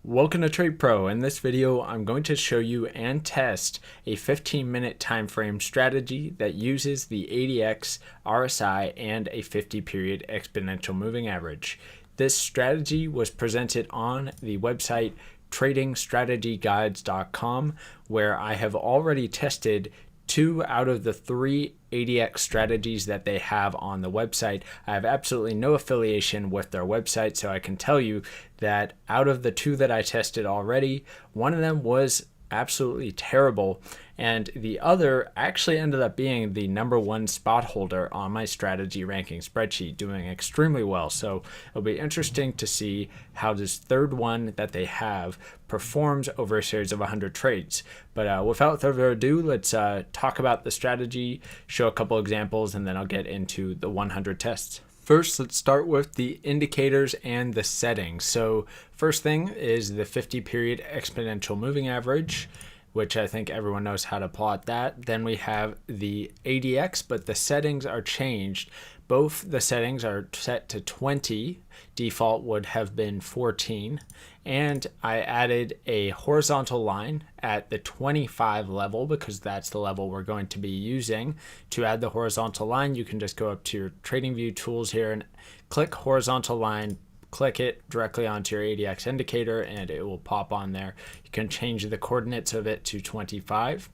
Welcome to Trade Pro. In this video, I'm going to show you and test a 15-minute time frame strategy that uses the ADX, RSI, and a 50-period exponential moving average. This strategy was presented on the website tradingstrategyguides.com, where I have already tested 2 out of the 3 ADX strategies that they have on the website. I have absolutely no affiliation with their website, so I can tell you that out of the 2 that I tested already, one of them was absolutely terrible, and the other actually ended up being the #1 spot holder on my strategy ranking spreadsheet, doing extremely well. So it'll be interesting to see how this third one that they have performs over a series of 100 trades. But without further ado, let's talk about the strategy, show a couple examples, and then I'll get into the 100 tests. First, let's start with the indicators and the settings. So first thing is the 50-period exponential moving average, which I think everyone knows how to plot that. Then we have the ADX, but the settings are changed. Both the settings are set to 20. Default would have been 14. And I added a horizontal line at the 25 level because that's the level we're going to be using. To add the horizontal line, you can just go up to your TradingView tools here and click horizontal line, click it directly onto your ADX indicator, and it will pop on there. You can change the coordinates of it to 25.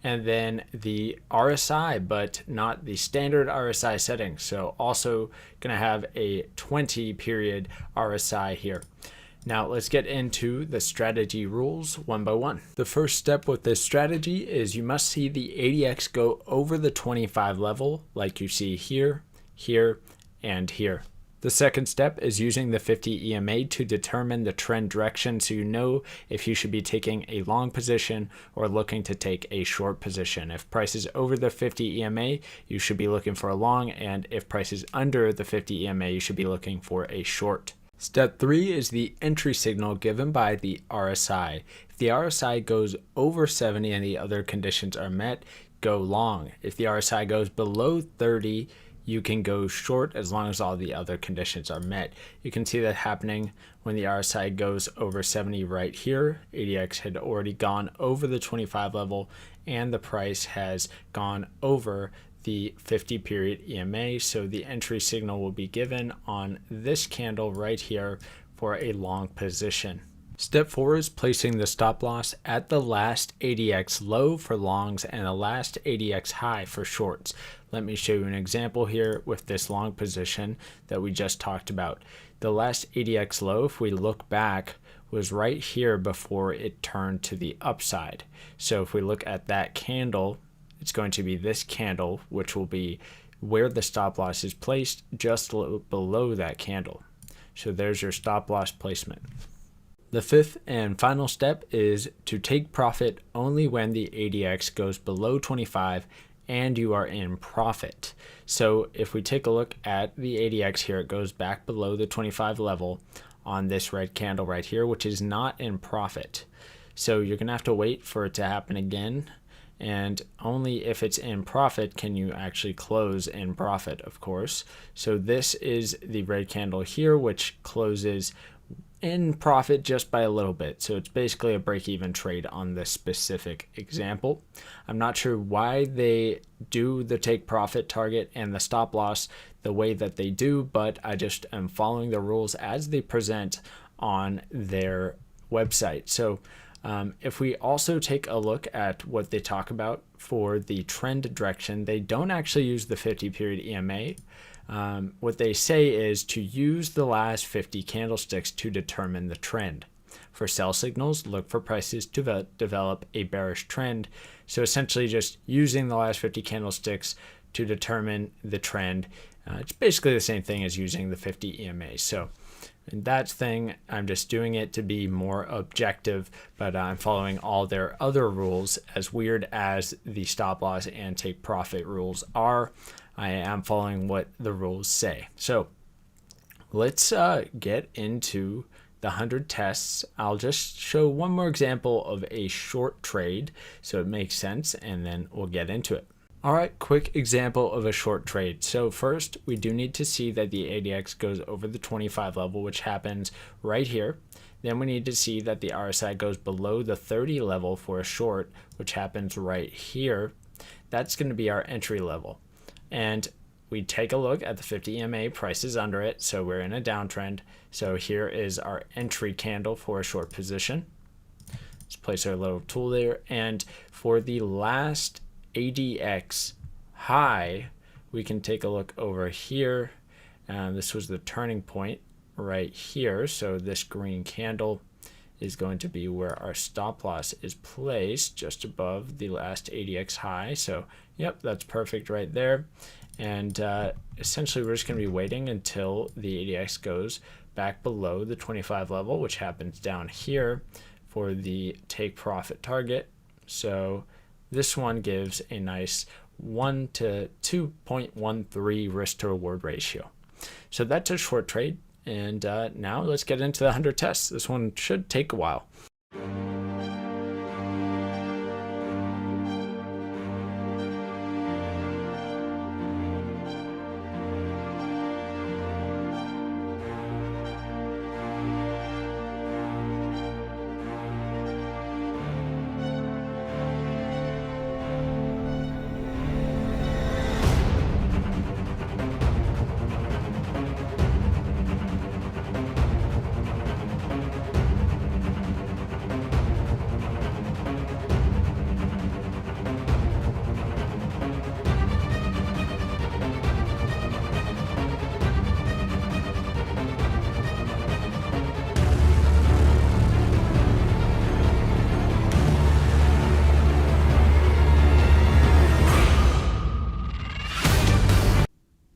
And then the RSI, but not the standard RSI setting. So also going to have a 20-period RSI here. Now let's get into the strategy rules one by one. The first step with this strategy is you must see the ADX go over the 25 level like you see here, here, and here. The second step is using the 50 EMA to determine the trend direction so you know if you should be taking a long position or looking to take a short position. If price is over the 50 EMA, you should be looking for a long, and if price is under the 50 EMA, you should be looking for a short. Step 3 is the entry signal given by the RSI. If the RSI goes over 70 and the other conditions are met, go long. If the RSI goes below 30, you can go short as long as all the other conditions are met. You can see that happening when the RSI goes over 70 right here. ADX had already gone over the 25 level and the price has gone over the 50-period EMA, so the entry signal will be given on this candle right here for a long position. Step 4 is placing the stop loss at the last ADX low for longs and the last ADX high for shorts. Let me show you an example here with this long position that we just talked about. The last ADX low, if we look back, was right here before it turned to the upside. So if we look at that candle, it's going to be this candle, which will be where the stop loss is placed, just below that candle. So there's your stop loss placement. The fifth and final step is to take profit only when the ADX goes below 25 and you are in profit. So if we take a look at the ADX here, it goes back below the 25 level on this red candle right here, which is not in profit. So you're gonna have to wait for it to happen again, and only if it's in profit can you actually close in profit, of course. So this is the red candle here, which closes in profit just by a little bit. So it's basically a break-even trade on this specific example. I'm not sure why they do the take profit target and the stop loss the way that they do, but I just am following the rules as they present on their website. So if we also take a look at what they talk about for the trend direction, they don't actually use the 50-period EMA. What they say is to use the last 50 candlesticks to determine the trend. For sell signals, look for prices to develop a bearish trend. So essentially just using the last 50 candlesticks to determine the trend. It's basically the same thing as using the 50 EMA. So in that thing, I'm just doing it to be more objective, but I'm following all their other rules. As weird as the stop loss and take profit rules are, I am following what the rules say. So let's get into the 100 tests. I'll just show one more example of a short trade so it makes sense, and then we'll get into it. All right, quick example of a short trade. So first, we do need to see that the ADX goes over the 25 level, which happens right here. Then we need to see that the RSI goes below the 30 level for a short, which happens right here. That's going to be our entry level. And we take a look at the 50 EMA prices under it, so we're in a downtrend. So here is our entry candle for a short position. Let's place our little tool there, and for the last ADX high, we can take a look over here. This was the turning point right here, so this green candle is going to be where our stop loss is placed, just above the last ADX high. So yep, that's perfect right there. And essentially we're just going to be waiting until the ADX goes back below the 25 level, which happens down here for the take profit target. So this one gives a nice 1 to 2.13 risk to reward ratio. So that's a short trade. And now let's get into the 100 tests. This one should take a while.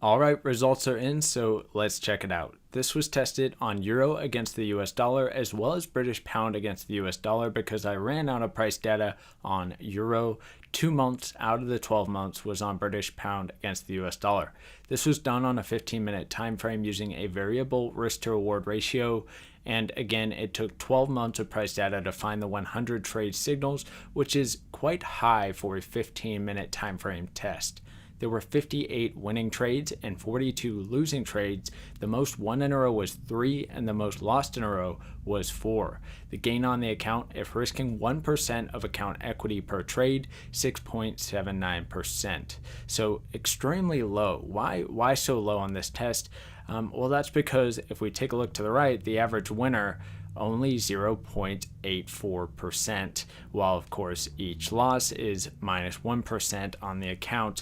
All right, results are in, so let's check it out. This was tested on Euro against the US dollar as well as British pound against the US dollar because I ran out of price data on Euro. 2 months out of the 12 months was on British pound against the US dollar. This was done on a 15-minute time frame using a variable risk to reward ratio. And again, it took 12 months of price data to find the 100 trade signals, which is quite high for a 15-minute time frame test. There were 58 winning trades and 42 losing trades. The most won in a row was 3 and the most lost in a row was 4. The gain on the account, if risking 1% of account equity per trade, 6.79%. So extremely low. Why so low on this test? Well, that's because if we take a look to the right, the average winner only 0.84%, while of course each loss is minus 1% on the account,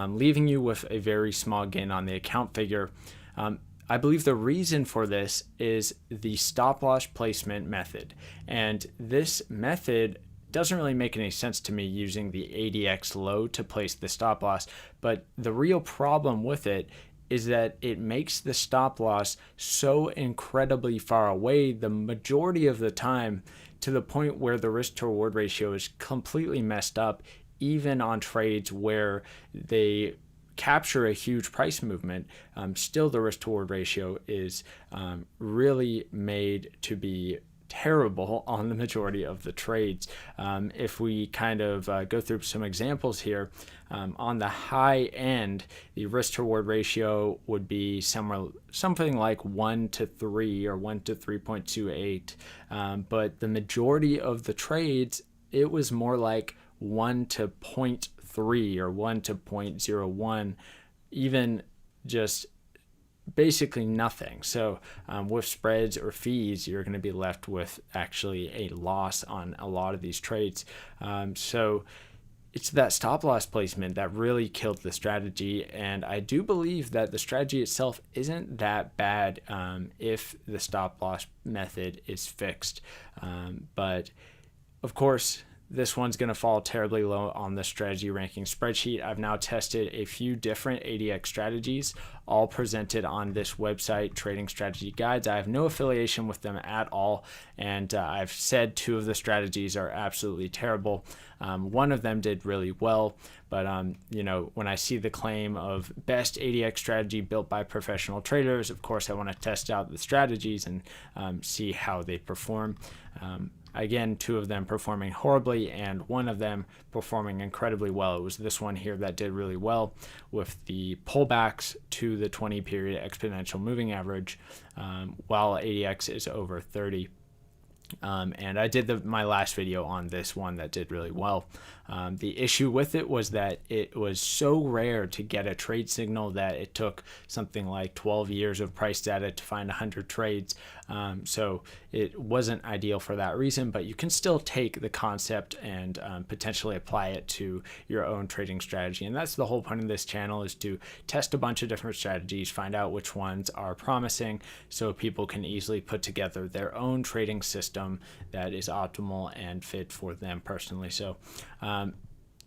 leaving you with a very small gain on the account figure. I believe the reason for this is the stop loss placement method, and this method doesn't really make any sense to me using the ADX low to place the stop loss, but the real problem with it is that it makes the stop loss so incredibly far away the majority of the time, to the point where the risk to reward ratio is completely messed up, even on trades where they capture a huge price movement. Still the risk to reward ratio is really made to be terrible on the majority of the trades. If we kind of go through some examples here, on the high end, the risk to reward ratio would be something like 1 to 3 or 1 to 3.28. But the majority of the trades, it was more like 1 to 0.3 or 1 to 0.01, even just basically nothing. So with spreads or fees, you're going to be left with actually a loss on a lot of these trades. So it's that stop loss placement that really killed the strategy, and I do believe that the strategy itself isn't that bad if the stop loss method is fixed. But of course, this one's going to fall terribly low on the strategy ranking spreadsheet. I've now tested a few different ADX strategies, all presented on this website, Trading Strategy Guides. I have no affiliation with them at all, and I've said 2 of the strategies are absolutely terrible. One of them did really well, but you know, when I see the claim of best ADX strategy built by professional traders, of course I want to test out the strategies and see how they perform. Again, 2 of them performing horribly and 1 of them performing incredibly well. It was this one here that did really well with the pullbacks to the 20-period exponential moving average, while ADX is over 30. And I did my last video on this one that did really well. The issue with it was that it was so rare to get a trade signal that it took something like 12 years of price data to find 100 trades. So it wasn't ideal for that reason, but you can still take the concept and potentially apply it to your own trading strategy. And that's the whole point of this channel, is to test a bunch of different strategies, find out which ones are promising, so people can easily put together their own trading system that is optimal and fit for them personally. So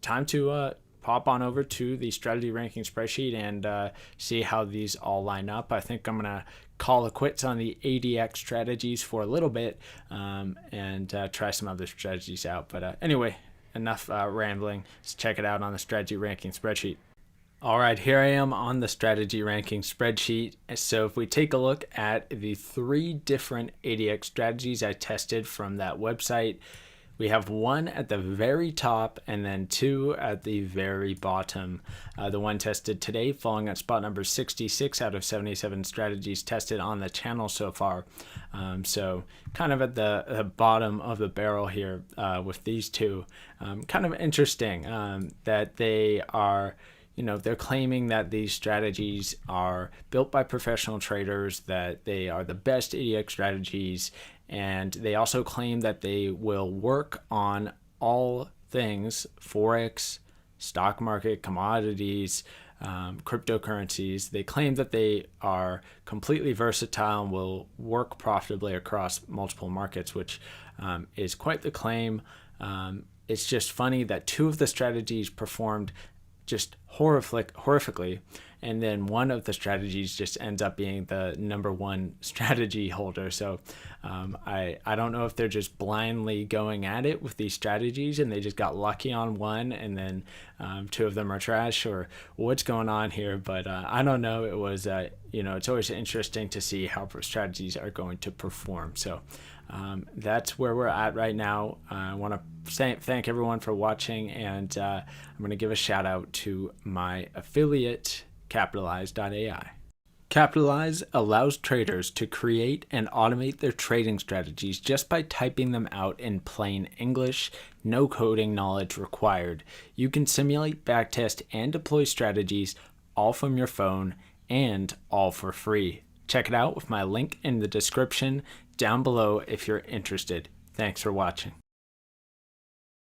time to pop on over to the strategy ranking spreadsheet and see how these all line up. I think I'm gonna call it quits on the ADX strategies for a little bit and try some other strategies out. But anyway, enough rambling. Let's check it out on the strategy ranking spreadsheet. All right, here I am on the strategy ranking spreadsheet. So if we take a look at the 3 different ADX strategies I tested from that website, we have 1 at the very top and then 2 at the very bottom. The one tested today falling at spot number 66 out of 77 strategies tested on the channel so far. So kind of at the bottom of the barrel here with these 2. Kind of interesting that they are, they're claiming that these strategies are built by professional traders, that they are the best ADX strategies, and they also claim that they will work on all things Forex, stock market, commodities, cryptocurrencies. They claim that they are completely versatile and will work profitably across multiple markets, which is quite the claim. It's just funny that 2 of the strategies performed just horrifically, and then one of the strategies just ends up being the #1 strategy holder. So I don't know if they're just blindly going at it with these strategies and they just got lucky on one and then 2 of them are trash, or what's going on here. But I don't know. It was it's always interesting to see how strategies are going to perform. So that's where we're at right now. I want to thank everyone for watching, and I'm going to give a shout out to my affiliate, Capitalize.ai. Capitalize allows traders to create and automate their trading strategies just by typing them out in plain English, no coding knowledge required. You can simulate, backtest, and deploy strategies all from your phone, and all for free. Check it out with my link in the description down below if you're interested. Thanks for watching.